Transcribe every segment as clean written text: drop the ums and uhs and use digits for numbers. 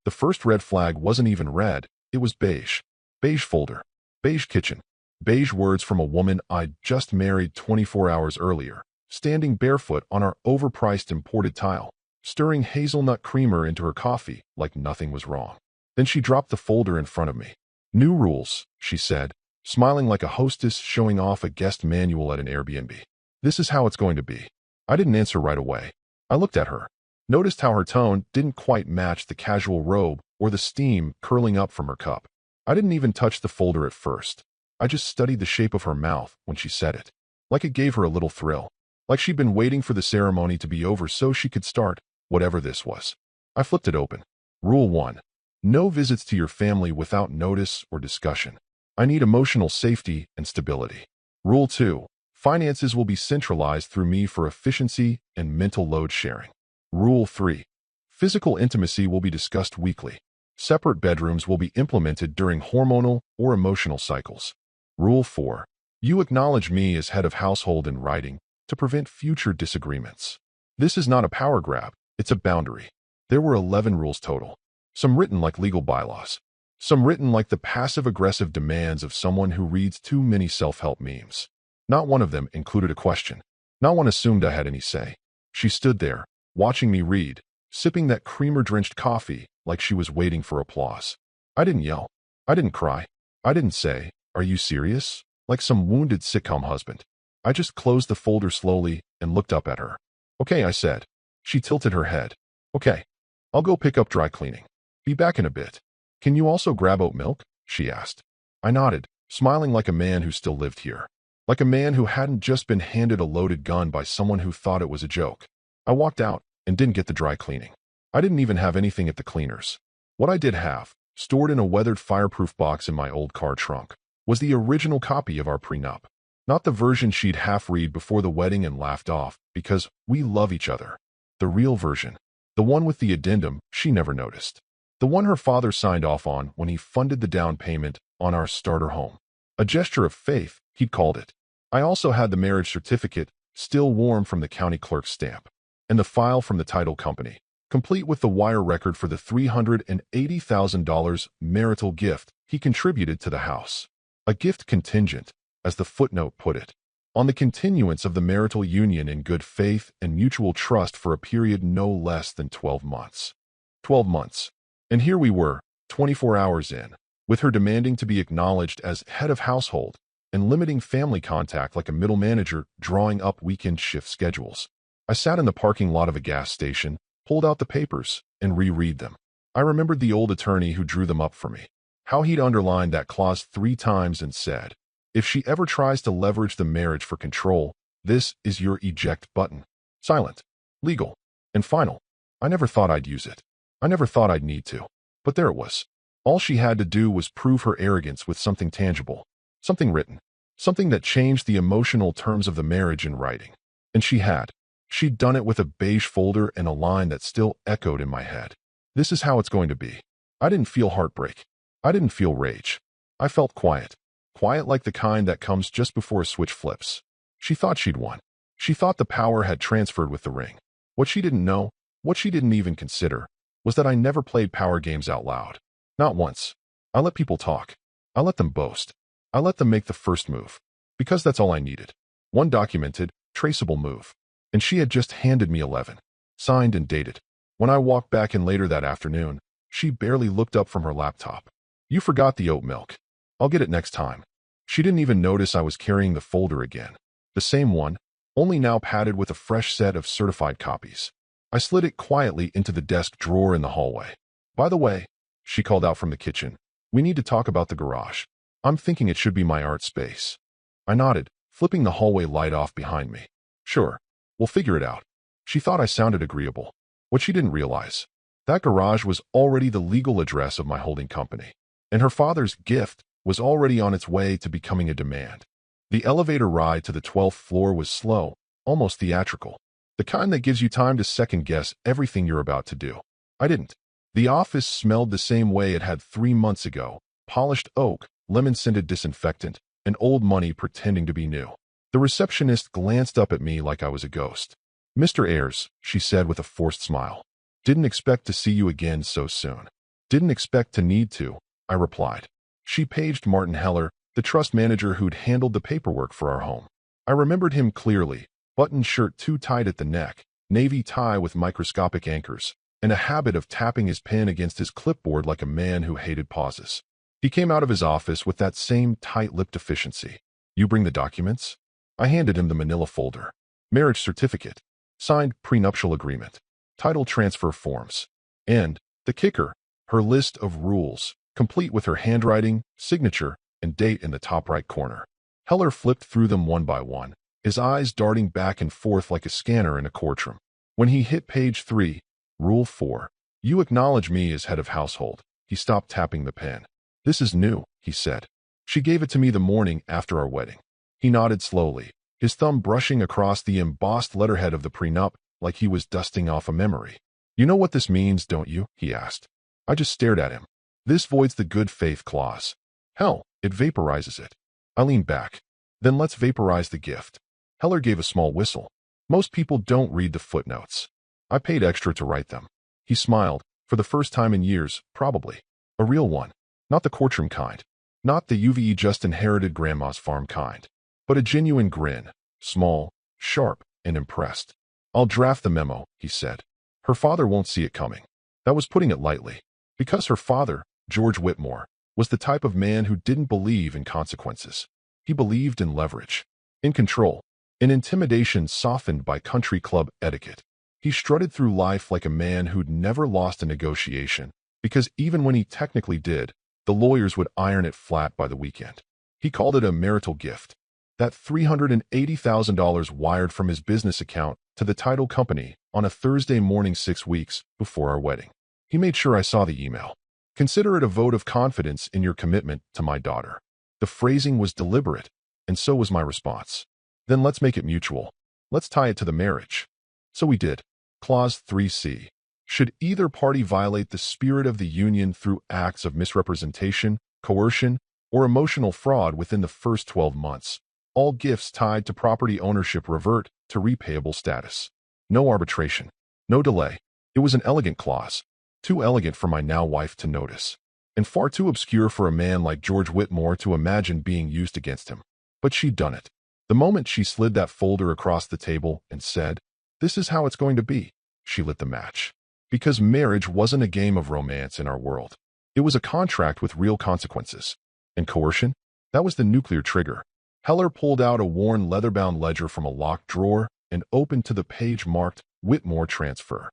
The first red flag wasn't even red, it was beige. Beige folder. Beige kitchen. Beige words from a woman I'd just married 24 hours earlier, standing barefoot on our overpriced imported tile, stirring hazelnut creamer into her coffee like nothing was wrong. Then she dropped the folder in front of me. New rules, she said, smiling like a hostess showing off a guest manual at an Airbnb. This is how it's going to be. I didn't answer right away. I looked at her, noticed how her tone didn't quite match the casual robe or the steam curling up from her cup. I didn't even touch the folder at first. I just studied the shape of her mouth when she said it, like it gave her a little thrill, like she'd been waiting for the ceremony to be over so she could start, whatever this was. I flipped it open. Rule 1. No visits to your family without notice or discussion. I need emotional safety and stability. Rule 2. Finances will be centralized through me for efficiency and mental load sharing. Rule 3. Physical intimacy will be discussed weekly. Separate bedrooms will be implemented during hormonal or emotional cycles. Rule 4. You acknowledge me as head of household in writing to prevent future disagreements. This is not a power grab, it's a boundary. There were 11 rules total. Some written like legal bylaws. Some written like the passive-aggressive demands of someone who reads too many self-help memes. Not one of them included a question. Not one assumed I had any say. She stood there, watching me read, sipping that creamer-drenched coffee like she was waiting for applause. I didn't yell. I didn't cry. I didn't say, "Are you serious?" like some wounded sitcom husband. I just closed the folder slowly and looked up at her. "Okay," I said. She tilted her head. "Okay. I'll go pick up dry cleaning. Be back in a bit. Can you also grab oat milk?" she asked. I nodded, smiling like a man who still lived here. Like a man who hadn't just been handed a loaded gun by someone who thought it was a joke. I walked out and didn't get the dry cleaning. I didn't even have anything at the cleaners. What I did have, stored in a weathered fireproof box in my old car trunk, was the original copy of our prenup. Not the version she'd half-read before the wedding and laughed off because we love each other. The real version. The one with the addendum she never noticed. The one her father signed off on when he funded the down payment on our starter home. A gesture of faith, he'd called it. I also had the marriage certificate, still warm from the county clerk's stamp, and the file from the title company, complete with the wire record for the $380,000 marital gift he contributed to the house. A gift contingent, as the footnote put it, on the continuance of the marital union in good faith and mutual trust for a period no less than 12 months. 12 months. And here we were, 24 hours in, with her demanding to be acknowledged as head of household and limiting family contact like a middle manager drawing up weekend shift schedules. I sat in the parking lot of a gas station, pulled out the papers, and reread them. I remembered the old attorney who drew them up for me, how he'd underlined that clause 3 times and said, "If she ever tries to leverage the marriage for control, this is your eject button. Silent, legal, and final." I never thought I'd use it. I never thought I'd need to. But there it was. All she had to do was prove her arrogance with something tangible, something written, something that changed the emotional terms of the marriage in writing. And she had. She'd done it with a beige folder and a line that still echoed in my head. This is how it's going to be. I didn't feel heartbreak. I didn't feel rage. I felt quiet. Quiet like the kind that comes just before a switch flips. She thought she'd won. She thought the power had transferred with the ring. What she didn't know, what she didn't even consider, was that I never played power games out loud. Not once. I let people talk. I let them boast. I let them make the first move. Because that's all I needed. One documented, traceable move. And she had just handed me 11. Signed and dated. When I walked back in later that afternoon, she barely looked up from her laptop. "You forgot the oat milk. I'll get it next time." She didn't even notice I was carrying the folder again. The same one, only now padded with a fresh set of certified copies. I slid it quietly into the desk drawer in the hallway. "By the way," she called out from the kitchen, "we need to talk about the garage. I'm thinking it should be my art space." I nodded, flipping the hallway light off behind me. "Sure, we'll figure it out." She thought I sounded agreeable. What she didn't realize, that garage was already the legal address of my holding company, and her father's gift was already on its way to becoming a demand. The elevator ride to the 12th floor was slow, almost theatrical. The kind that gives you time to second-guess everything you're about to do. I didn't. The office smelled the same way it had 3 months ago, polished oak, lemon-scented disinfectant, and old money pretending to be new. The receptionist glanced up at me like I was a ghost. "Mr. Ayers," she said with a forced smile. "Didn't expect to see you again so soon." Didn't expect to need to, I replied. She paged Martin Heller, the trust manager who'd handled the paperwork for our home. I remembered him clearly, buttoned shirt too tight at the neck, navy tie with microscopic anchors, and a habit of tapping his pen against his clipboard like a man who hated pauses. He came out of his office with that same tight-lipped efficiency. You bring the documents? I handed him the manila folder. Marriage certificate, signed prenuptial agreement, title transfer forms, and, the kicker, her list of rules, complete with her handwriting, signature, and date in the top right corner. Heller flipped through them one by one, his eyes darting back and forth like a scanner in a courtroom. When he hit page 3, Rule 4, you acknowledge me as head of household, he stopped tapping the pen. This is new, he said. She gave it to me the morning after our wedding. He nodded slowly, his thumb brushing across the embossed letterhead of the prenup like he was dusting off a memory. You know what this means, don't you? He asked. I just stared at him. This voids the good faith clause. Hell, it vaporizes it. I leaned back. Then let's vaporize the gift. Heller gave a small whistle. Most people don't read the footnotes. I paid extra to write them. He smiled, for the first time in years, probably. A real one. Not the courtroom kind. Not the UVE just inherited grandma's farm kind. But a genuine grin. Small, sharp, and impressed. I'll draft the memo, he said. Her father won't see it coming. That was putting it lightly. Because her father, George Whitmore, was the type of man who didn't believe in consequences. He believed in leverage, in control, in intimidation softened by country club etiquette. He strutted through life like a man who'd never lost a negotiation, because even when he technically did, the lawyers would iron it flat by the weekend. He called it a marital gift. That $380,000 wired from his business account to the title company on a Thursday morning 6 weeks before our wedding. He made sure I saw the email. Consider it a vote of confidence in your commitment to my daughter. The phrasing was deliberate, and so was my response. Then let's make it mutual. Let's tie it to the marriage. So we did. Clause 3C. Should either party violate the spirit of the union through acts of misrepresentation, coercion, or emotional fraud within the first 12 months, all gifts tied to property ownership revert to repayable status. No arbitration. No delay. It was an elegant clause. Too elegant for my now wife to notice. And far too obscure for a man like George Whitmore to imagine being used against him. But she'd done it. The moment she slid that folder across the table and said, "This is how it's going to be," she lit the match. Because marriage wasn't a game of romance in our world. It was a contract with real consequences. And coercion? That was the nuclear trigger. Heller pulled out a worn leather-bound ledger from a locked drawer and opened to the page marked Whitmore Transfer.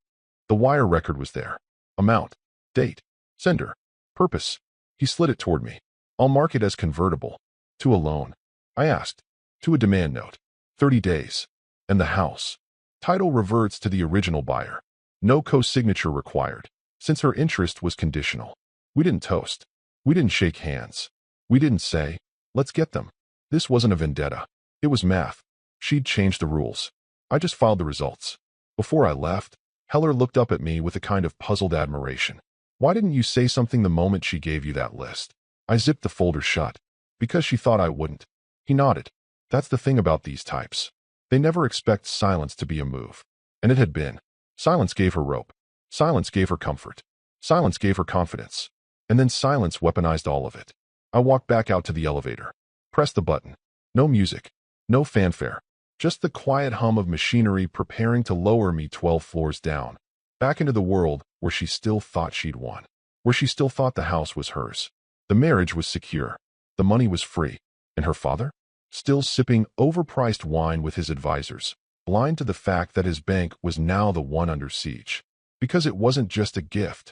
The wire record was there. Amount, date, sender, purpose. He slid it toward me. I'll mark it as convertible. To a loan. I asked. To a demand note. 30 days. And the house. Title reverts to the original buyer. No co-signature required, since her interest was conditional. We didn't toast. We didn't shake hands. We didn't say, let's get them. This wasn't a vendetta. It was math. She'd changed the rules. I just filed the results. Before I left, Heller looked up at me with a kind of puzzled admiration. Why didn't you say something the moment she gave you that list? I zipped the folder shut. Because she thought I wouldn't. He nodded. That's the thing about these types. They never expect silence to be a move. And it had been. Silence gave her rope. Silence gave her comfort. Silence gave her confidence. And then silence weaponized all of it. I walked back out to the elevator. Pressed the button. No music. No fanfare. Just the quiet hum of machinery preparing to lower me 12 floors down. Back into the world where she still thought she'd won. Where she still thought the house was hers. The marriage was secure. The money was free. And her father? Still sipping overpriced wine with his advisors, blind to the fact that his bank was now the one under siege. Because it wasn't just a gift.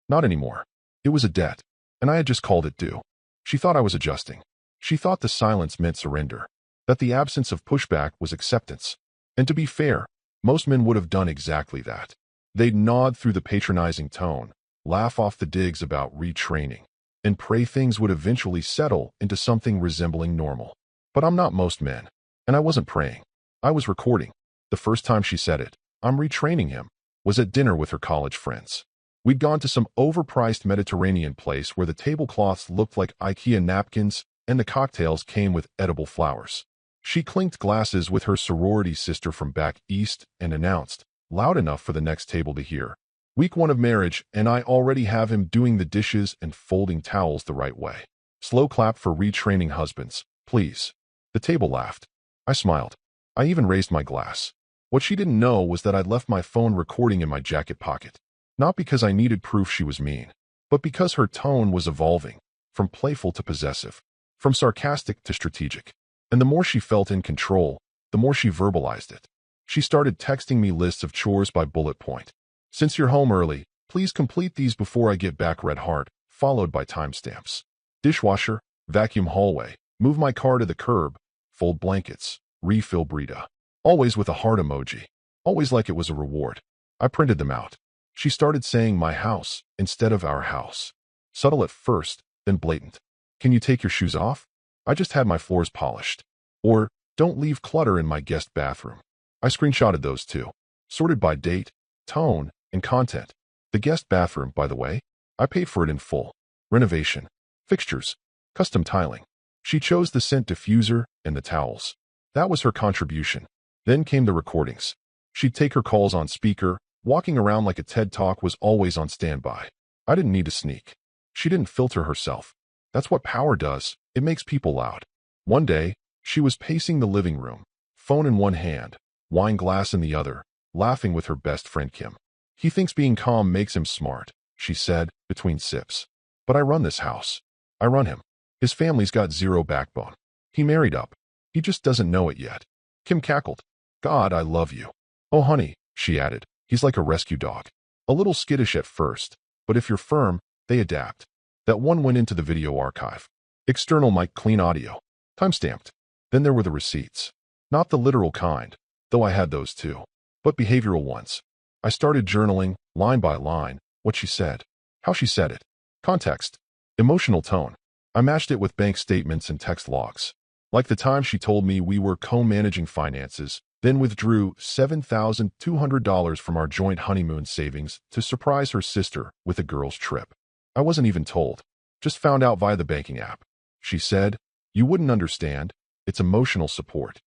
Not anymore. It was a debt. And I had just called it due. She thought I was adjusting. She thought the silence meant surrender. That the absence of pushback was acceptance. And to be fair, most men would have done exactly that. They'd nod through the patronizing tone, laugh off the digs about retraining, and pray things would eventually settle into something resembling normal. But I'm not most men. And I wasn't praying. I was recording. The first time she said it, I'm retraining him, was at dinner with her college friends. We'd gone to some overpriced Mediterranean place where the tablecloths looked like IKEA napkins and the cocktails came with edible flowers. She clinked glasses with her sorority sister from back east and announced, loud enough for the next table to hear, Week 1 of marriage, and I already have him doing the dishes and folding towels the right way. Slow clap for retraining husbands, please. The table laughed. I smiled. I even raised my glass. What she didn't know was that I'd left my phone recording in my jacket pocket. Not because I needed proof she was mean, but because her tone was evolving, from playful to possessive, from sarcastic to strategic. And the more she felt in control, the more she verbalized it. She started texting me lists of chores by bullet point. Since you're home early, please complete these before I get back, red heart, followed by timestamps. Dishwasher, vacuum hallway, move my car to the curb, fold blankets, refill Brita. Always with a heart emoji. Always like it was a reward. I printed them out. She started saying my house instead of our house. Subtle at first, then blatant. Can you take your shoes off? I just had my floors polished. Or, don't leave clutter in my guest bathroom. I screenshotted those too. Sorted by date, tone, and content. The guest bathroom, by the way, I paid for it in full. Renovation. Fixtures. Custom tiling. She chose the scent diffuser and the towels. That was her contribution. Then came the recordings. She'd take her calls on speaker, walking around like a TED Talk was always on standby. I didn't need to sneak. She didn't filter herself. That's what power does. It makes people loud. One day, she was pacing the living room, phone in one hand, wine glass in the other, laughing with her best friend Kim. He thinks being calm makes him smart, she said, between sips. But I run this house. I run him. His family's got zero backbone. He married up. He just doesn't know it yet. Kim cackled. God, I love you. Oh, honey, she added. He's like a rescue dog. A little skittish at first, but if you're firm, they adapt. That one went into the video archive. External mic, clean audio. Timestamped. Then there were the receipts. Not the literal kind, though I had those too, but behavioral ones. I started journaling, line by line, what she said, how she said it, context, emotional tone. I matched it with bank statements and text logs. Like the time she told me we were co-managing finances, then withdrew $7,200 from our joint honeymoon savings to surprise her sister with a girls' trip. I wasn't even told. Just found out via the banking app. She said, you wouldn't understand. It's emotional support.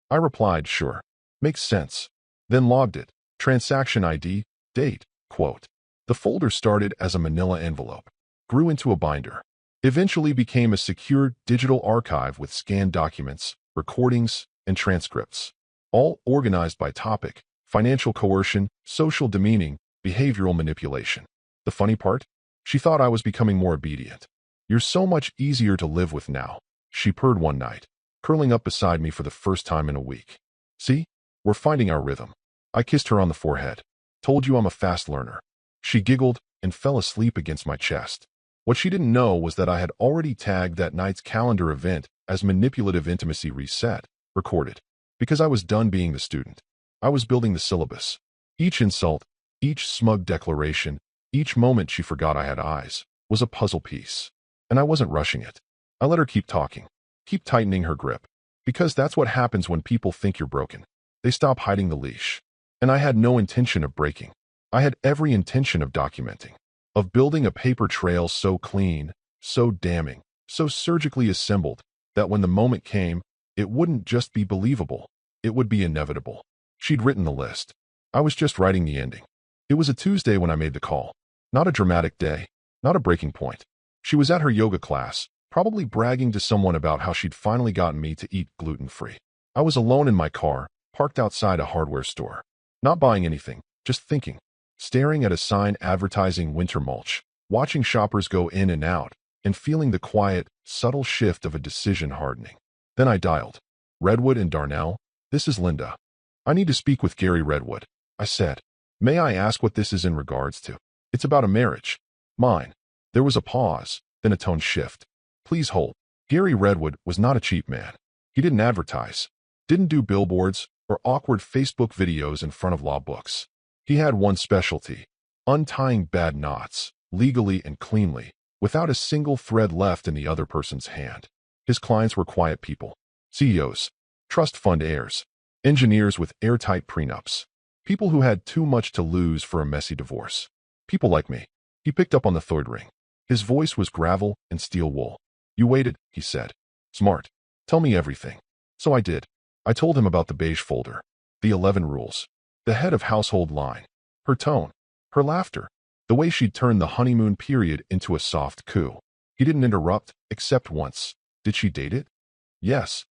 I replied, sure. Makes sense. Then logged it. Transaction ID, date, quote. The folder started as a manila envelope, grew into a binder, eventually became a secure digital archive with scanned documents, recordings, and transcripts, all organized by topic: financial coercion, social demeaning, behavioral manipulation. The funny part? She thought I was becoming more obedient. You're so much easier to live with now, she purred one night, curling up beside me for the first time in a week. See? We're finding our rhythm. I kissed her on the forehead. Told you I'm a fast learner. She giggled and fell asleep against my chest. What she didn't know was that I had already tagged that night's calendar event as Manipulative Intimacy Reset, recorded. Because I was done being the student. I was building the syllabus. Each insult, each smug declaration, each moment she forgot I had eyes, was a puzzle piece. And I wasn't rushing it. I let her keep talking, keep tightening her grip. Because that's what happens when people think you're broken. They stop hiding the leash. And I had no intention of breaking. I had every intention of documenting, of building a paper trail so clean, so damning, so surgically assembled, that when the moment came, it wouldn't just be believable, it would be inevitable. She'd written the list. I was just writing the ending. It was a Tuesday when I made the call. Not a dramatic day, not a breaking point. She was at her yoga class, probably bragging to someone about how she'd finally gotten me to eat gluten-free. I was alone in my car, parked outside a hardware store. Not buying anything, just thinking. Staring at a sign advertising winter mulch, watching shoppers go in and out, and feeling the quiet, subtle shift of a decision hardening. Then I dialed. Redwood and Darnell, this is Linda. I need to speak with Gary Redwood, I said. May I ask what this is in regards to? It's about a marriage. Mine. There was a pause, then a tone shift. Please hold. Gary Redwood was not a cheap man. He didn't advertise, didn't do billboards or awkward Facebook videos in front of law books. He had one specialty: untying bad knots, legally and cleanly, without a single thread left in the other person's hand. His clients were quiet people, CEOs, trust fund heirs, engineers with airtight prenups, people who had too much to lose for a messy divorce. People like me. He picked up on the third ring. His voice was gravel and steel wool. You waited, he said. Smart. Tell me everything. So I did. I told him about the beige folder, the 11 rules, the head of household line, her tone, Her laughter. The way she'd turned the honeymoon period into a soft coup. He didn't interrupt, except once. Did she date it? Yes.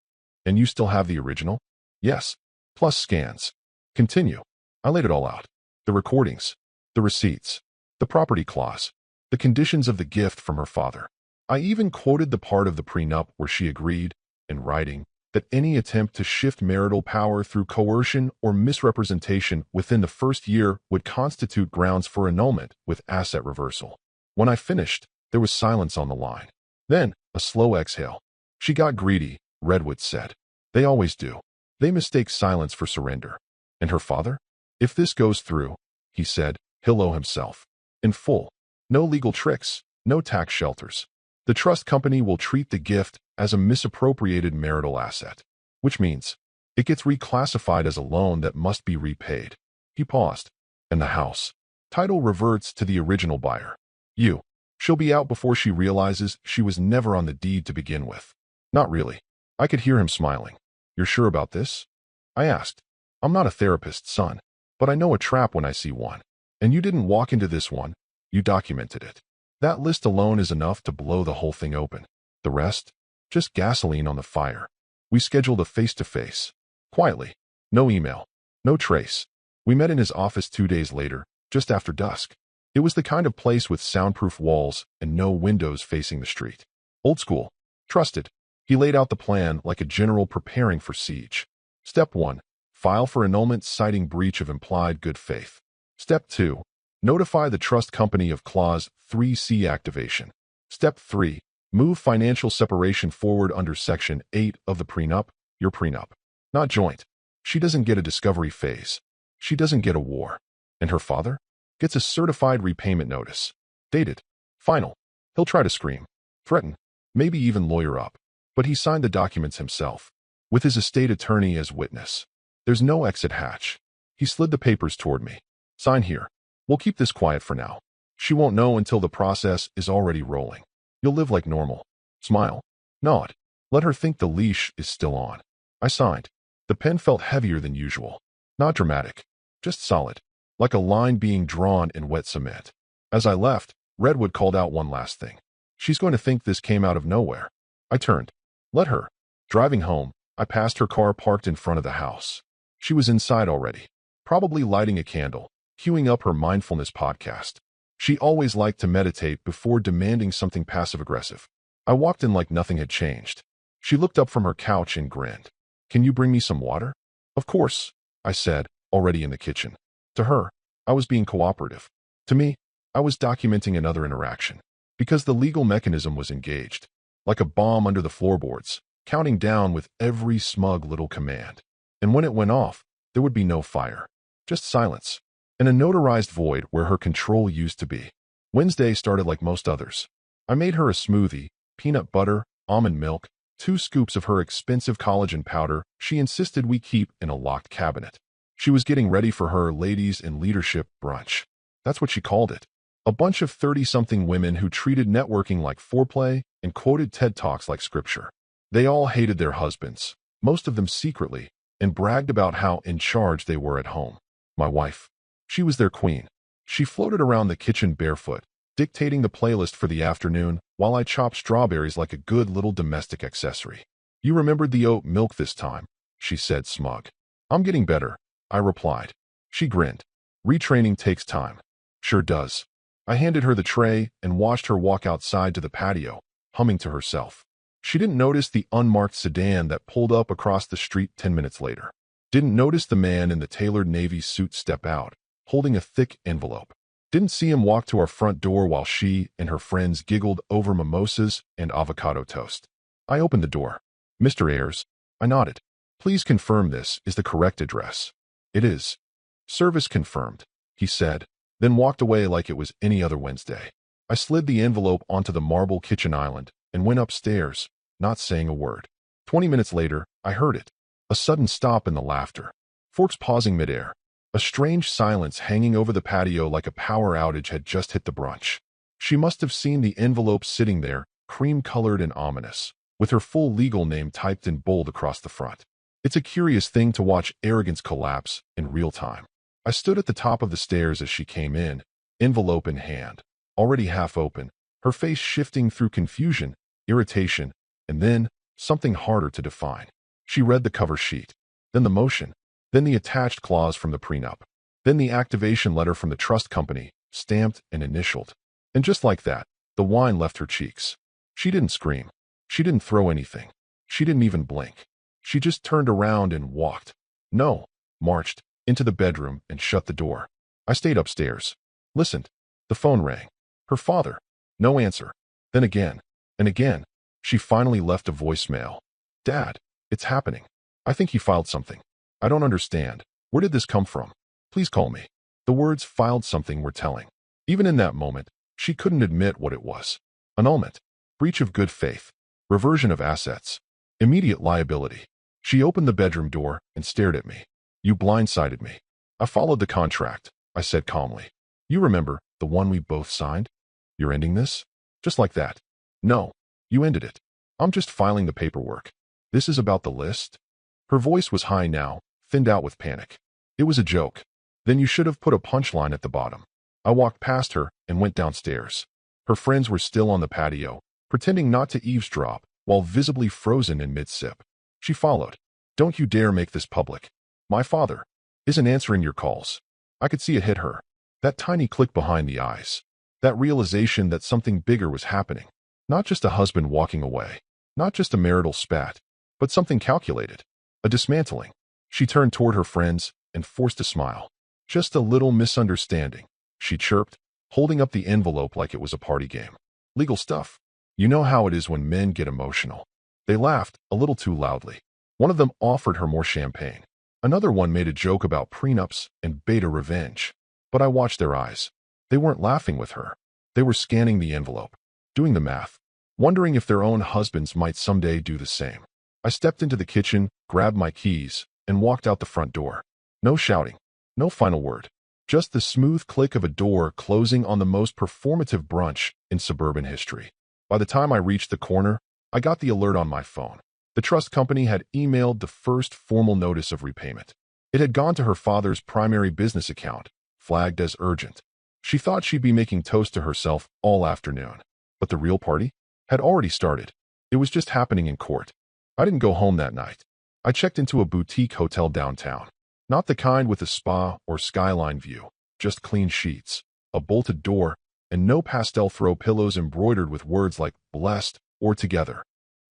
And you still have the original? Yes. Plus scans. Continue. I laid it all out. The recordings. The receipts. The property clause. The conditions of the gift from her father. I even quoted the part of the prenup where she agreed, in writing, that any attempt to shift marital power through coercion or misrepresentation within the first year would constitute grounds for annulment with asset reversal. When I finished, there was silence on the line. Then, a slow exhale. She got greedy, Redwood said. They always do. They mistake silence for surrender. And her father? If this goes through, he said, he'll owe himself. In full. No legal tricks, no tax shelters. The trust company will treat the gift as a misappropriated marital asset, which means it gets reclassified as a loan that must be repaid. He paused. And the house. Title reverts to the original buyer. You. She'll be out before she realizes she was never on the deed to begin with. Not really. I could hear him smiling. You're sure about this? I asked. I'm not a therapist, son, but I know a trap when I see one. And you didn't walk into this one. You documented it. That list alone is enough to blow the whole thing open. The rest? Just gasoline on the fire. We scheduled a face-to-face. Quietly. No email. No trace. We met in his office 2 days later, just after dusk. It was the kind of place with soundproof walls and no windows facing the street. Old school. Trusted. He laid out the plan like a general preparing for siege. Step 1. File for annulment citing breach of implied good faith. Step 2. Notify the trust company of Clause 3C activation. Step 3. Move financial separation forward under Section 8 of the prenup, your prenup. Not joint. She doesn't get a discovery phase. She doesn't get a war. And her father? Gets a certified repayment notice. Dated. Final. He'll try to scream. Threaten. Maybe even lawyer up. But he signed the documents himself. With his estate attorney as witness. There's no exit hatch. He slid the papers toward me. Sign here. We'll keep this quiet for now. She won't know until the process is already rolling. You'll live like normal. Smile. Nod. Let her think the leash is still on. I signed. The pen felt heavier than usual. Not dramatic. Just solid. Like a line being drawn in wet cement. As I left, Redwood called out one last thing. She's going to think this came out of nowhere. I turned. Let her. Driving home, I passed her car parked in front of the house. She was inside already. Probably lighting a candle, queuing up her mindfulness podcast. She always liked to meditate before demanding something passive-aggressive. I walked in like nothing had changed. She looked up from her couch and grinned. Can you bring me some water? Of course, I said, already in the kitchen. To her, I was being cooperative. To me, I was documenting another interaction. Because the legal mechanism was engaged. Like a bomb under the floorboards, counting down with every smug little command. And when it went off, there would be no fire. Just silence. And a notarized void where her control used to be. Wednesday started like most others. I made her a smoothie, peanut butter, almond milk, 2 scoops of her expensive collagen powder she insisted we keep in a locked cabinet. She was getting ready for her ladies in leadership brunch. That's what she called it. A bunch of 30-something women who treated networking like foreplay and quoted TED Talks like scripture. They all hated their husbands, most of them secretly, and bragged about how in charge they were at home. My wife. She was their queen. She floated around the kitchen barefoot, dictating the playlist for the afternoon while I chopped strawberries like a good little domestic accessory. You remembered the oat milk this time, she said smug. I'm getting better, I replied. She grinned. Retraining takes time. Sure does. I handed her the tray and watched her walk outside to the patio, humming to herself. She didn't notice the unmarked sedan that pulled up across the street 10 minutes later. Didn't notice the man in the tailored navy suit step out, holding a thick envelope. Didn't see him walk to our front door while she and her friends giggled over mimosas and avocado toast. I opened the door. Mr. Ayers. I nodded. Please confirm this is the correct address. It is. Service confirmed, he said, then walked away like it was any other Wednesday. I slid the envelope onto the marble kitchen island and went upstairs, not saying a word. 20 minutes later, I heard it. A sudden stop in the laughter. Forks pausing midair. A strange silence hanging over the patio like a power outage had just hit the brunch. She must have seen the envelope sitting there, cream-colored and ominous, with her full legal name typed in bold across the front. It's a curious thing to watch arrogance collapse in real time. I stood at the top of the stairs as she came in, envelope in hand, already half open, her face shifting through confusion, irritation, and then something harder to define. She read the cover sheet, then the motion, then the attached clause from the prenup, then the activation letter from the trust company, stamped and initialed. And just like that, the wine left her cheeks. She didn't scream. She didn't throw anything. She didn't even blink. She just turned around and walked. No, marched into the bedroom and shut the door. I stayed upstairs. Listened. The phone rang. Her father. No answer. Then again. And again. She finally left a voicemail. Dad, it's happening. I think he filed something. I don't understand. Where did this come from? Please call me. The words filed something were telling. Even in that moment, she couldn't admit what it was. Annulment. Breach of good faith. Reversion of assets. Immediate liability. She opened the bedroom door and stared at me. You blindsided me. I followed the contract, I said calmly. You remember, the one we both signed? You're ending this? Just like that. No, you ended it. I'm just filing the paperwork. This is about the list? Her voice was high now, thinned out with panic. It was a joke. Then you should have put a punchline at the bottom. I walked past her and went downstairs. Her friends were still on the patio, pretending not to eavesdrop, while visibly frozen in mid-sip. She followed. Don't you dare make this public. My father isn't answering your calls. I could see it hit her. That tiny click behind the eyes. That realization that something bigger was happening. Not just a husband walking away. Not just a marital spat. But something calculated. A dismantling. She turned toward her friends and forced a smile. Just a little misunderstanding, she chirped, holding up the envelope like it was a party game. Legal stuff. You know how it is when men get emotional. They laughed, a little too loudly. One of them offered her more champagne. Another one made a joke about prenups and beta revenge. But I watched their eyes. They weren't laughing with her. They were scanning the envelope, doing the math, wondering if their own husbands might someday do the same. I stepped into the kitchen, grabbed my keys, and walked out the front door. No shouting. No final word. Just the smooth click of a door closing on the most performative brunch in suburban history. By the time I reached the corner, I got the alert on my phone. The trust company had emailed the first formal notice of repayment. It had gone to her father's primary business account, flagged as urgent. She thought she'd be making toast to herself all afternoon. But the real party had already started. It was just happening in court. I didn't go home that night. I checked into a boutique hotel downtown. Not the kind with a spa or skyline view, just clean sheets, a bolted door, and no pastel throw pillows embroidered with words like blessed or together.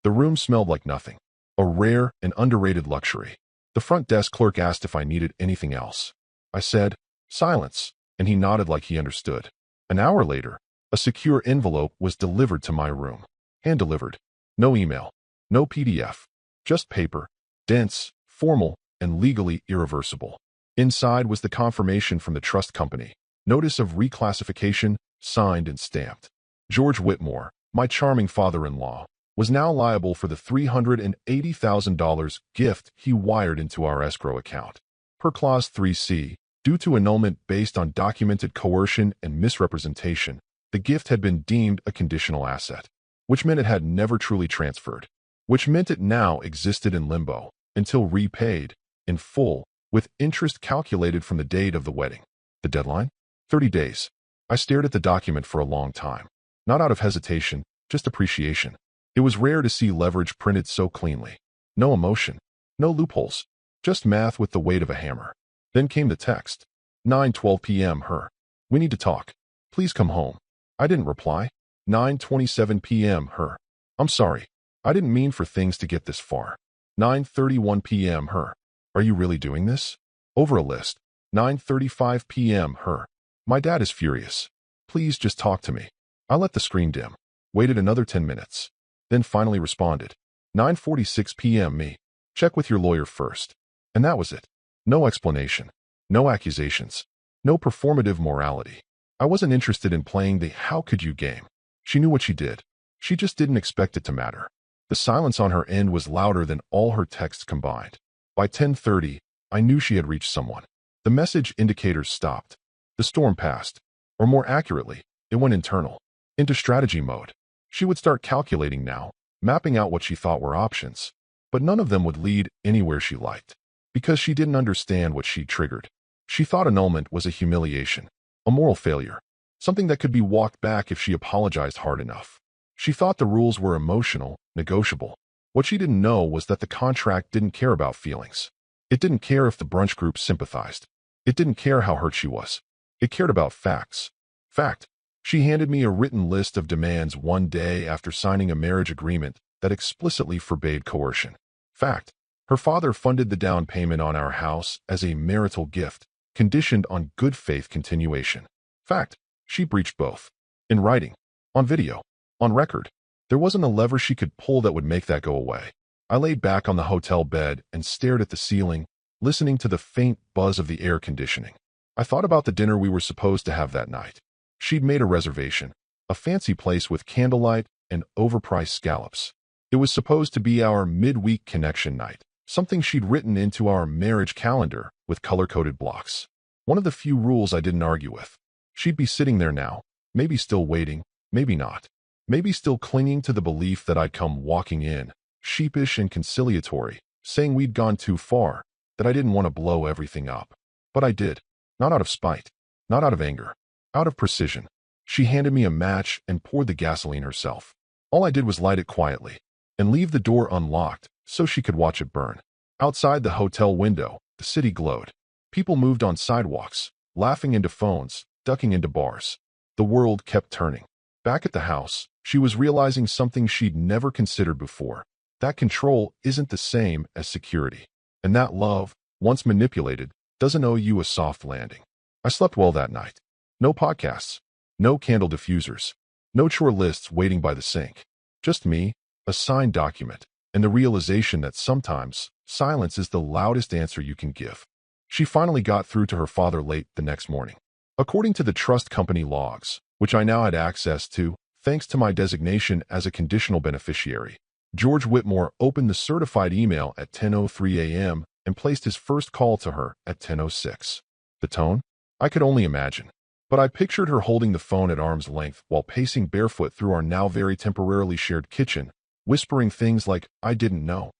The room smelled like nothing, a rare and underrated luxury. The front desk clerk asked if I needed anything else. I said, silence, and he nodded like he understood. An hour later, a secure envelope was delivered to my room. Hand-delivered. No email. No PDF. Just paper. Dense, formal, and legally irreversible. Inside was the confirmation from the trust company. Notice of reclassification, signed and stamped. George Whitmore, my charming father-in-law, was now liable for the $380,000 gift he wired into our escrow account. Per Clause 3C, due to annulment based on documented coercion and misrepresentation, the gift had been deemed a conditional asset, which meant it had never truly transferred, which meant it now existed in limbo until repaid in full, with interest calculated from the date of the wedding. The deadline? 30 days. I stared at the document for a long time. Not out of hesitation, just appreciation. It was rare to see leverage printed so cleanly. No emotion. No loopholes. Just math with the weight of a hammer. Then came the text. 9:12 p.m. Her. We need to talk. Please come home. I didn't reply. 9:27 p.m. Her. I'm sorry. I didn't mean for things to get this far. 9:31 p.m. Her. Are you really doing this? Over a list. 9:35 p.m. Her. My dad is furious. Please just talk to me. I let the screen dim. Waited another 10 minutes. Then finally responded. 9:46 p.m. Me. Check with your lawyer first. And that was it. No explanation. No accusations. No performative morality. I wasn't interested in playing the how could you game. She knew what she did. She just didn't expect it to matter. The silence on her end was louder than all her texts combined. By 10:30, I knew she had reached someone. The message indicators stopped. The storm passed. Or more accurately, it went internal. Into strategy mode. She would start calculating now, mapping out what she thought were options. But none of them would lead anywhere she liked. Because she didn't understand what she triggered. She thought annulment was a humiliation. A moral failure. something that could be walked back if she apologized hard enough. She thought the rules were emotional, negotiable. What she didn't know was that the contract didn't care about feelings. It didn't care if the brunch group sympathized. It didn't care how hurt she was. It cared about facts. Fact. She handed me a written list of demands one day after signing a marriage agreement that explicitly forbade coercion. Fact. Her father funded the down payment on our house as a marital gift, conditioned on good faith continuation. Fact. She breached both. In writing. On video. On record. There wasn't a lever she could pull that would make that go away. I laid back on the hotel bed and stared at the ceiling, listening to the faint buzz of the air conditioning. I thought about the dinner we were supposed to have that night. She'd made a reservation, a fancy place with candlelight and overpriced scallops. It was supposed to be our midweek connection night, something she'd written into our marriage calendar with color-coded blocks. One of the few rules I didn't argue with. She'd be sitting there now, maybe still waiting, maybe not. Maybe still clinging to the belief that I'd come walking in, sheepish and conciliatory, saying we'd gone too far, that I didn't want to blow everything up. But I did. Not out of spite. Not out of anger. Out of precision. She handed me a match and poured the gasoline herself. All I did was light it quietly and leave the door unlocked so she could watch it burn. Outside the hotel window, the city glowed. People moved on sidewalks, laughing into phones, ducking into bars. The world kept turning. Back at the house, she was realizing something she'd never considered before. That control isn't the same as security. And that love, once manipulated, doesn't owe you a soft landing. I slept well that night. No podcasts. No candle diffusers. No chore lists waiting by the sink. Just me, a signed document, and the realization that sometimes silence is the loudest answer you can give. She finally got through to her father late the next morning. According to the trust company logs, which I now had access to, thanks to my designation as a conditional beneficiary, George Whitmore opened the certified email at 10:03 a.m. and placed his first call to her at 10:06. The tone? I could only imagine. But I pictured her holding the phone at arm's length while pacing barefoot through our now very temporarily shared kitchen, whispering things like, "I didn't know,"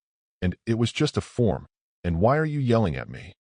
and "It was just a form," and "Why are you yelling at me?"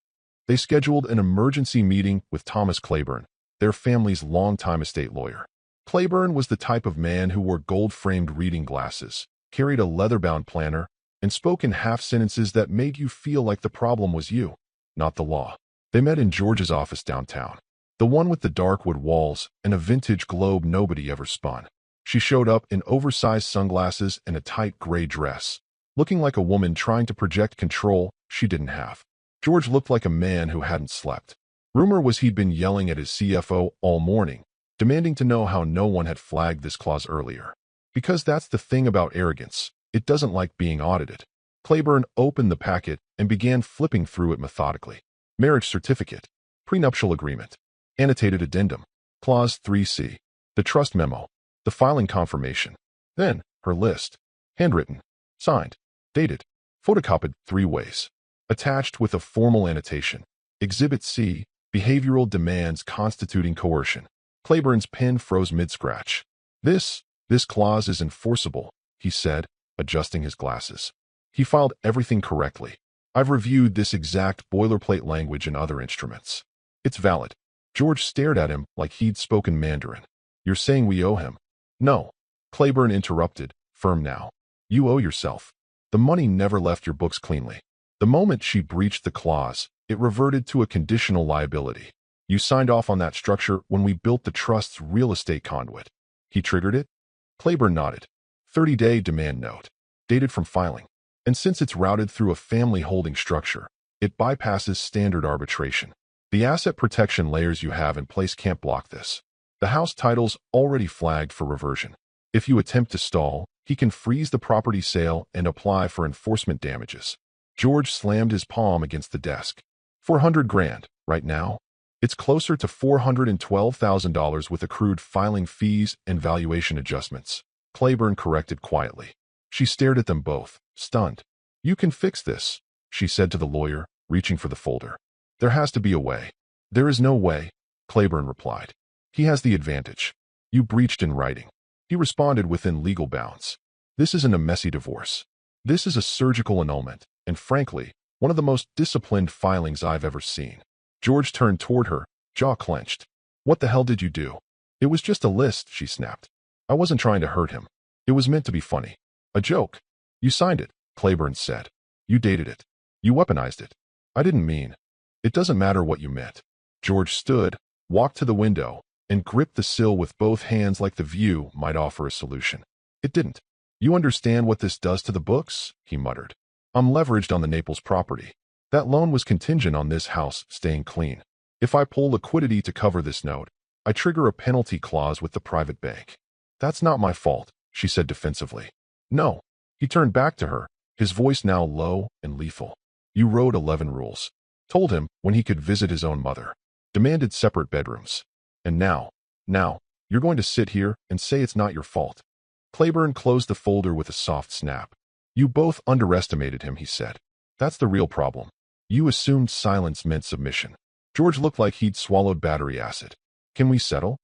They scheduled an emergency meeting with Thomas Claiborne, their family's longtime estate lawyer. Claiborne was the type of man who wore gold-framed reading glasses, carried a leather-bound planner, and spoke in half-sentences that made you feel like the problem was you, not the law. They met in George's office downtown, the one with the dark wood walls and a vintage globe nobody ever spun. She showed up in oversized sunglasses and a tight gray dress, looking like a woman trying to project control she didn't have. George looked like a man who hadn't slept. Rumor was he'd been yelling at his CFO all morning, demanding to know how no one had flagged this clause earlier. Because that's the thing about arrogance, it doesn't like being audited. Claiborne opened the packet and began flipping through it methodically. Marriage certificate, prenuptial agreement, annotated addendum, clause 3C, the trust memo, the filing confirmation. Then, her list, handwritten, signed, dated, photocopied 3 ways, attached with a formal annotation. Exhibit C, behavioral demands constituting coercion. Claiborne's pen froze mid-scratch. This clause is enforceable, he said, adjusting his glasses. He filed everything correctly. I've reviewed this exact boilerplate language in other instruments. It's valid. George stared at him like he'd spoken Mandarin. You're saying we owe him? No. Claiborne interrupted, firm now. You owe yourself. The money never left your books cleanly. The moment she breached the clause, it reverted to a conditional liability. You signed off on that structure when we built the trust's real estate conduit. He triggered it? Claiborne nodded. 30-day demand note. Dated from filing. And since it's routed through a family holding structure, it bypasses standard arbitration. The asset protection layers you have in place can't block this. The house title's already flagged for reversion. If you attempt to stall, he can freeze the property sale and apply for enforcement damages. George slammed his palm against the desk. $400,000, right now? It's closer to $412,000 with accrued filing fees and valuation adjustments. Claiborne corrected quietly. She stared at them both, stunned. You can fix this, she said to the lawyer, reaching for the folder. There has to be a way. There is no way, Claiborne replied. He has the advantage. You breached in writing. He responded within legal bounds. This isn't a messy divorce. This is a surgical annulment, and frankly, one of the most disciplined filings I've ever seen. George turned toward her, jaw clenched. What the hell did you do? It was just a list, she snapped. I wasn't trying to hurt him. It was meant to be funny. A joke. You signed it, Claiborne said. You dated it. You weaponized it. I didn't mean. It doesn't matter what you meant. George stood, walked to the window, and gripped the sill with both hands like the view might offer a solution. It didn't. You understand what this does to the books? He muttered. I'm leveraged on the Naples property. That loan was contingent on this house staying clean. If I pull liquidity to cover this note, I trigger a penalty clause with the private bank. That's not my fault, she said defensively. No. He turned back to her, his voice now low and lethal. You wrote 11 rules. Told him when he could visit his own mother. Demanded separate bedrooms. And now, you're going to sit here and say it's not your fault. Claiborne closed the folder with a soft snap. You both underestimated him, he said. That's the real problem. You assumed silence meant submission. George looked like he'd swallowed battery acid. Can we settle?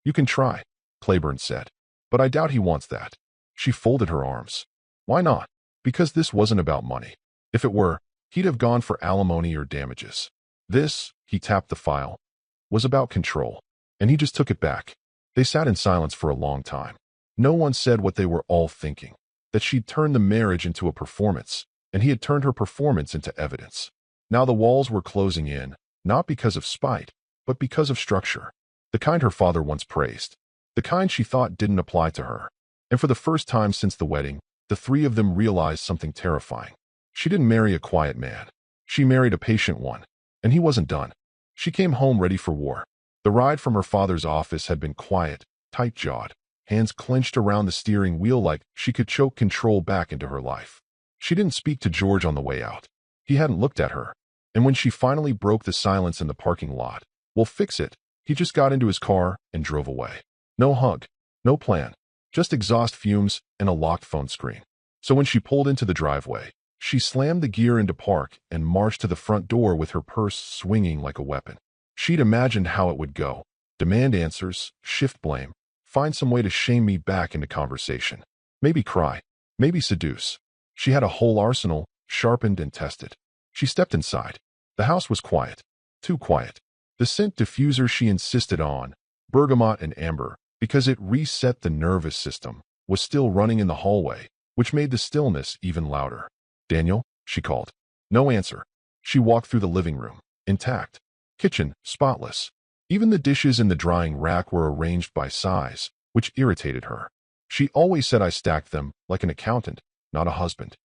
You can try, Claiborne said. But I doubt he wants that. She folded her arms. Why not? Because this wasn't about money. If it were, he'd have gone for alimony or damages. This, he tapped the file, was about control. And he just took it back. They sat in silence for a long time. No one said what they were all thinking. That she'd turned the marriage into a performance, and he had turned her performance into evidence. Now the walls were closing in, not because of spite, but because of structure. The kind her father once praised. The kind she thought didn't apply to her. And for the first time since the wedding, the three of them realized something terrifying. She didn't marry a quiet man. She married a patient one. And he wasn't done. She came home ready for war. The ride from her father's office had been quiet, tight-jawed, hands clenched around the steering wheel like she could choke control back into her life. She didn't speak to George on the way out. He hadn't looked at her. And when she finally broke the silence in the parking lot, "We'll fix it," he just got into his car and drove away. No hug, no plan, just exhaust fumes and a locked phone screen. So when she pulled into the driveway, she slammed the gear into park and marched to the front door with her purse swinging like a weapon. She'd imagined how it would go. Demand answers, shift blame, find some way to shame me back into conversation. Maybe cry, maybe seduce. She had a whole arsenal, sharpened and tested. She stepped inside. The house was quiet. Too quiet. The scent diffuser she insisted on, bergamot and amber, because it reset the nervous system, was still running in the hallway, which made the stillness even louder. Daniel, she called. No answer. She walked through the living room, intact. Kitchen, spotless. Even the dishes in the drying rack were arranged by size, which irritated her. She always said I stacked them like an accountant, not a husband.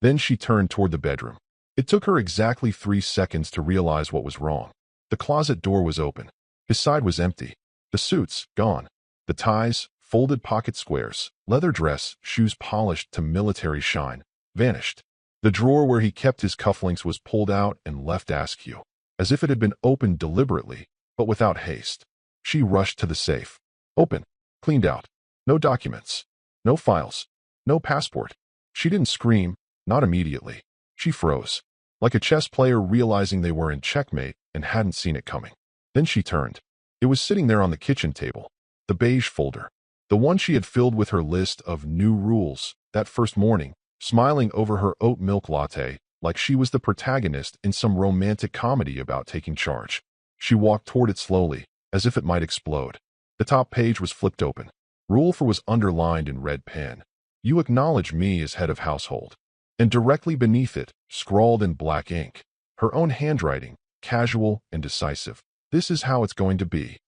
Then she turned toward the bedroom. It took her exactly 3 seconds to realize what was wrong. The closet door was open. His side was empty. The suits, gone. The ties, folded pocket squares, leather dress, shoes polished to military shine, vanished. The drawer where he kept his cufflinks was pulled out and left askew, as if it had been opened deliberately, but without haste. She rushed to the safe. Open. Cleaned out. No documents. No files. No passport. She didn't scream, not immediately. She froze, like a chess player realizing they were in checkmate and hadn't seen it coming. Then she turned. It was sitting there on the kitchen table. The beige folder. The one she had filled with her list of new rules that first morning, smiling over her oat milk latte like she was the protagonist in some romantic comedy about taking charge. She walked toward it slowly, as if it might explode. The top page was flipped open. Rule 4 was underlined in red pen. You acknowledge me as head of household. And directly beneath it, scrawled in black ink, her own handwriting, casual and decisive. This is how it's going to be.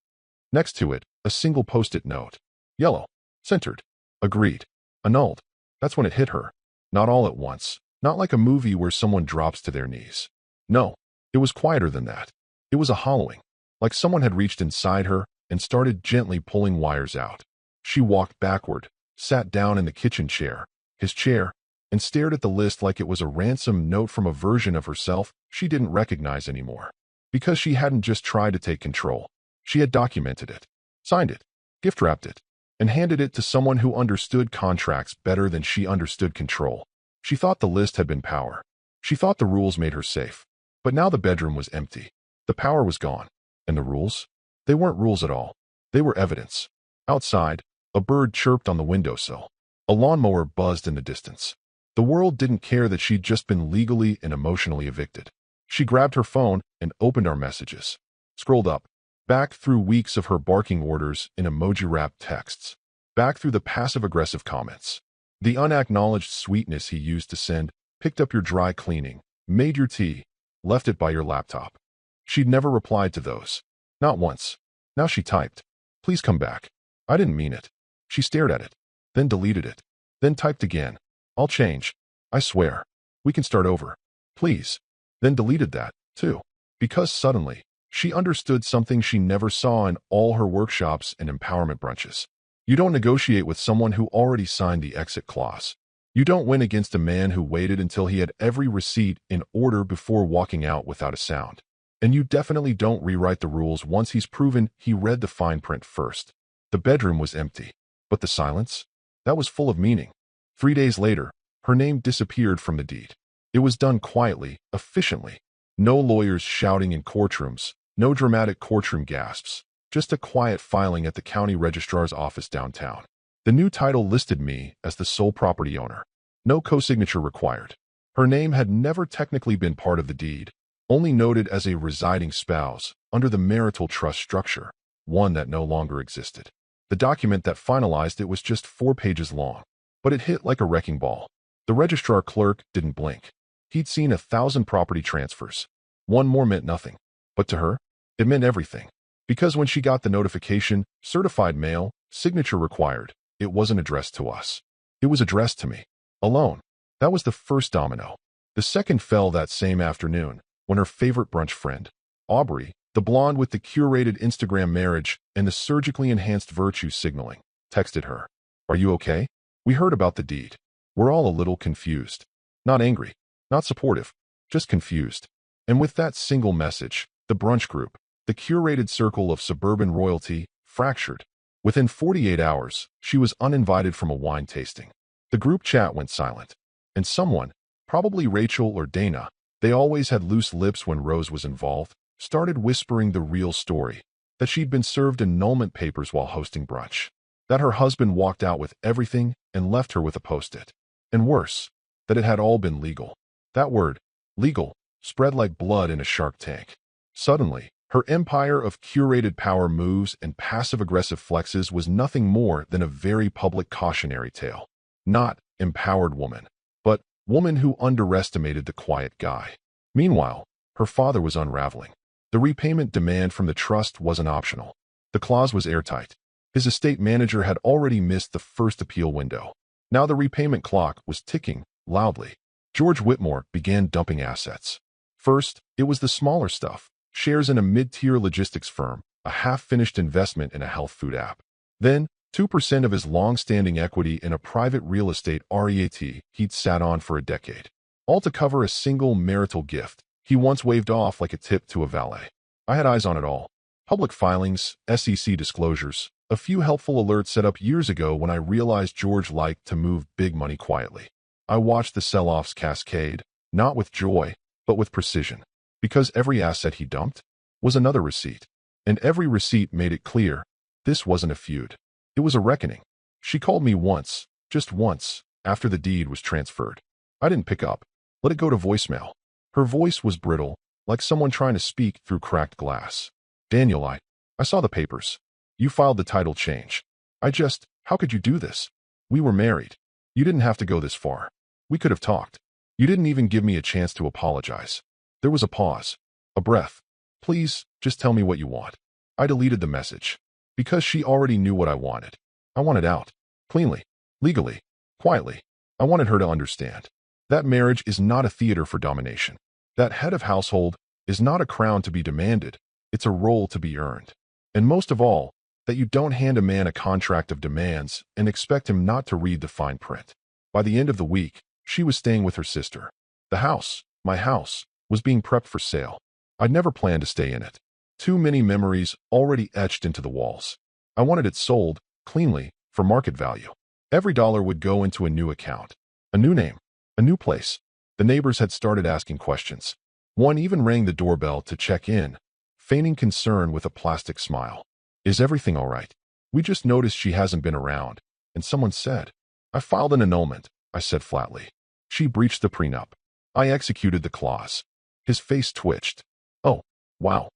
Next to it, a single post-it note. Yellow. Centered. Agreed. Annulled. That's when it hit her. Not all at once. Not like a movie where someone drops to their knees. No, it was quieter than that. It was a hollowing, like someone had reached inside her and started gently pulling wires out. She walked backward, sat down in the kitchen chair, his chair, and stared at the list like it was a ransom note from a version of herself she didn't recognize anymore. Because she hadn't just tried to take control. She had documented it, signed it, gift-wrapped it, and handed it to someone who understood contracts better than she understood control. She thought the list had been power. She thought the rules made her safe. But now the bedroom was empty. The power was gone. And the rules? They weren't rules at all. They were evidence. Outside, a bird chirped on the windowsill. A lawnmower buzzed in the distance. The world didn't care that she'd just been legally and emotionally evicted. She grabbed her phone and opened our messages. Scrolled up. Back through weeks of her barking orders in emoji-wrapped texts. Back through the passive-aggressive comments. The unacknowledged sweetness he used to send, picked up your dry cleaning, made your tea, left it by your laptop. She'd never replied to those. Not once. Now she typed, "Please come back. I didn't mean it." She stared at it, then deleted it, then typed again. "I'll change. I swear. We can start over. Please." Then deleted that, too. Because suddenly, she understood something she never saw in all her workshops and empowerment brunches. You don't negotiate with someone who already signed the exit clause. You don't win against a man who waited until he had every receipt in order before walking out without a sound. And you definitely don't rewrite the rules once he's proven he read the fine print first. The bedroom was empty, but the silence? That was full of meaning. 3 days later, her name disappeared from the deed. It was done quietly, efficiently. No lawyers shouting in courtrooms, no dramatic courtroom gasps, just a quiet filing at the county registrar's office downtown. The new title listed me as the sole property owner. No co-signature required. Her name had never technically been part of the deed, only noted as a residing spouse under the marital trust structure, one that no longer existed. The document that finalized it was just 4 pages long, but it hit like a wrecking ball. The registrar clerk didn't blink. He'd seen 1,000 property transfers. One more meant nothing. But to her, it meant everything. Because when she got the notification, certified mail, signature required, it wasn't addressed to us. It was addressed to me. Alone. That was the first domino. The second fell that same afternoon, when her favorite brunch friend, Aubrey, the blonde with the curated Instagram marriage and the surgically enhanced virtue signaling, texted her. "Are you okay? We heard about the deed. We're all a little confused." Not angry, not supportive, just confused. And with that single message, the brunch group, the curated circle of suburban royalty, fractured. Within 48 hours, she was uninvited from a wine tasting. The group chat went silent. And someone, probably Rachel or Dana, they always had loose lips when Rose was involved, started whispering the real story, that she'd been served annulment papers while hosting brunch, that her husband walked out with everything and left her with a post-it. And worse, that it had all been legal. That word, legal, spread like blood in a shark tank. Suddenly, her empire of curated power moves and passive-aggressive flexes was nothing more than a very public cautionary tale. Not empowered woman, but woman who underestimated the quiet guy. Meanwhile, her father was unraveling. The repayment demand from the trust wasn't optional. The clause was airtight. His estate manager had already missed the first appeal window. Now the repayment clock was ticking loudly. George Whitmore began dumping assets. First, it was the smaller stuff. Shares in a mid-tier logistics firm, a half-finished investment in a health food app. Then, 2% of his long-standing equity in a private real estate REIT he'd sat on for a decade. All to cover a single marital gift he once waved off like a tip to a valet. I had eyes on it all. Public filings, SEC disclosures, a few helpful alerts set up years ago when I realized George liked to move big money quietly. I watched the sell-offs cascade, not with joy, but with precision. Because every asset he dumped was another receipt. And every receipt made it clear, this wasn't a feud. It was a reckoning. She called me once, just once, after the deed was transferred. I didn't pick up. Let it go to voicemail. Her voice was brittle, like someone trying to speak through cracked glass. "Daniel, I saw the papers. You filed the title change. How could you do this? We were married. You didn't have to go this far. We could have talked. You didn't even give me a chance to apologize." There was a pause, a breath. "Please, just tell me what you want." I deleted the message. Because she already knew what I wanted. I wanted out. Cleanly. Legally. Quietly. I wanted her to understand. That marriage is not a theater for domination. That head of household is not a crown to be demanded. It's a role to be earned. And most of all, that you don't hand a man a contract of demands and expect him not to read the fine print. By the end of the week, she was staying with her sister. The house, my house, was being prepped for sale. I'd never planned to stay in it. Too many memories already etched into the walls. I wanted it sold, cleanly, for market value. Every dollar would go into a new account. A new name. A new place. The neighbors had started asking questions. One even rang the doorbell to check in, feigning concern with a plastic smile. "Is everything all right? We just noticed she hasn't been around." And someone said, "I filed an annulment," I said flatly. "She breached the prenup. I executed the clause." His face twitched. "Oh, wow.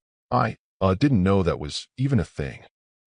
Didn't know that was even a thing.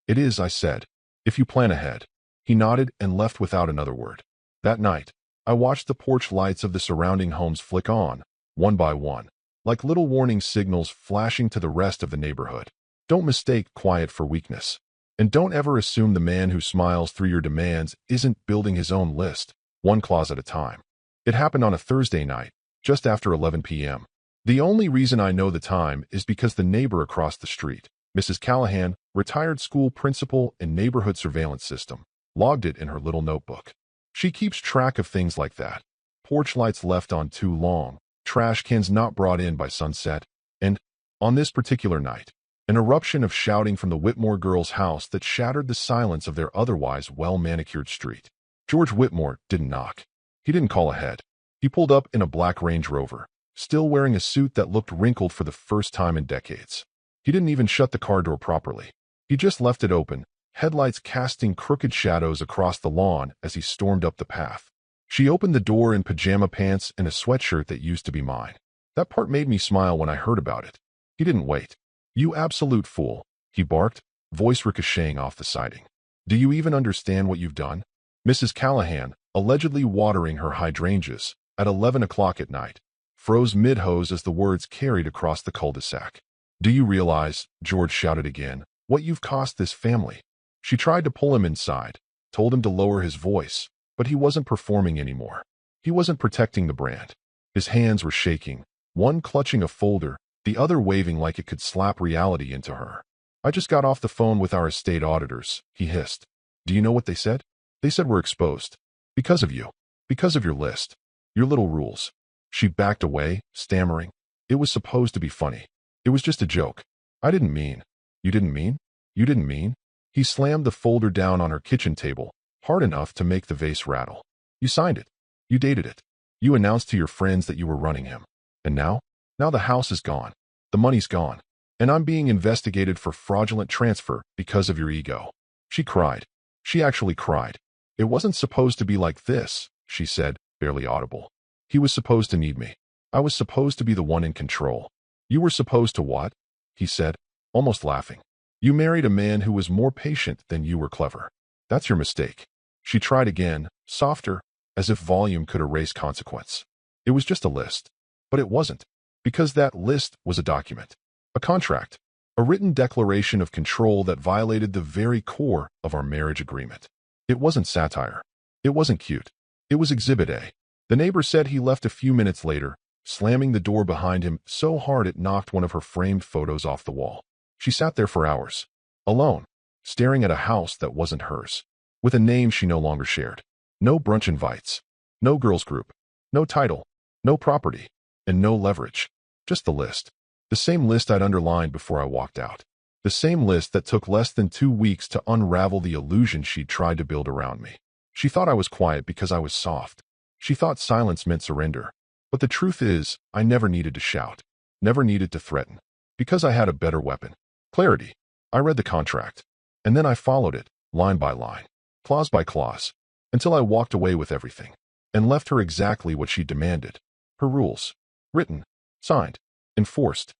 It is, I said. If you plan ahead. He nodded and left without another word. That night, I watched the porch lights of the surrounding homes flick on, one by one, like little warning signals flashing to the rest of the neighborhood. Don't mistake quiet for weakness. And don't ever assume the man who smiles through your demands isn't building his own list, one clause at a time. It happened on a Thursday night, just after 11 p.m. The only reason I know the time is because the neighbor across the street, Mrs. Callahan, retired school principal and neighborhood surveillance system, logged it in her little notebook. She keeps track of things like that. Porch lights left on too long, trash cans not brought in by sunset, and, on this particular night, an eruption of shouting from the Whitmore girls' house that shattered the silence of their otherwise well-manicured street. George Whitmore didn't knock. He didn't call ahead. He pulled up in a black Range Rover, still wearing a suit that looked wrinkled for the first time in decades. He didn't even shut the car door properly. He just left it open, headlights casting crooked shadows across the lawn as he stormed up the path. She opened the door in pajama pants and a sweatshirt that used to be mine. That part made me smile when I heard about it. He didn't wait. "You absolute fool," he barked, voice ricocheting off the siding. "Do you even understand what you've done?" Mrs. Callahan, allegedly watering her hydrangeas, at 11 o'clock at night, froze mid-hose as the words carried across the cul-de-sac. "Do you realize," George shouted again, "what you've cost this family?" She tried to pull him inside, told him to lower his voice, but he wasn't performing anymore. He wasn't protecting the brand. His hands were shaking, one clutching a folder, the other waving like it could slap reality into her. "I just got off the phone with our estate auditors," he hissed. "Do you know what they said? They said we're exposed. Because of you. Because of your list. Your little rules." She backed away, stammering. "It was supposed to be funny. It was just a joke. I didn't mean." "You didn't mean? You didn't mean?" He slammed the folder down on her kitchen table, hard enough to make the vase rattle. "You signed it. You dated it. You announced to your friends that you were running him. And now? Now the house is gone. The money's gone. And I'm being investigated for fraudulent transfer because of your ego." She cried. She actually cried. "It wasn't supposed to be like this," she said, barely audible. "He was supposed to need me. I was supposed to be the one in control." "You were supposed to what?" he said, almost laughing. "You married a man who was more patient than you were clever. That's your mistake." She tried again, softer, as if volume could erase consequence. "It was just a list." But it wasn't. Because that list was a document. A contract. A written declaration of control that violated the very core of our marriage agreement. It wasn't satire. It wasn't cute. It was Exhibit A. The neighbor said he left a few minutes later, slamming the door behind him so hard it knocked one of her framed photos off the wall. She sat there for hours, alone, staring at a house that wasn't hers, with a name she no longer shared. No brunch invites. No girls group. No title. No property. And no leverage. Just the list. The same list I'd underlined before I walked out. The same list that took less than 2 weeks to unravel the illusion she'd tried to build around me. She thought I was quiet because I was soft. She thought silence meant surrender. But the truth is, I never needed to shout. Never needed to threaten. Because I had a better weapon. Clarity. I read the contract. And then I followed it, line by line, clause by clause, until I walked away with everything. And left her exactly what she demanded. Her rules. Written. Signed. Enforced.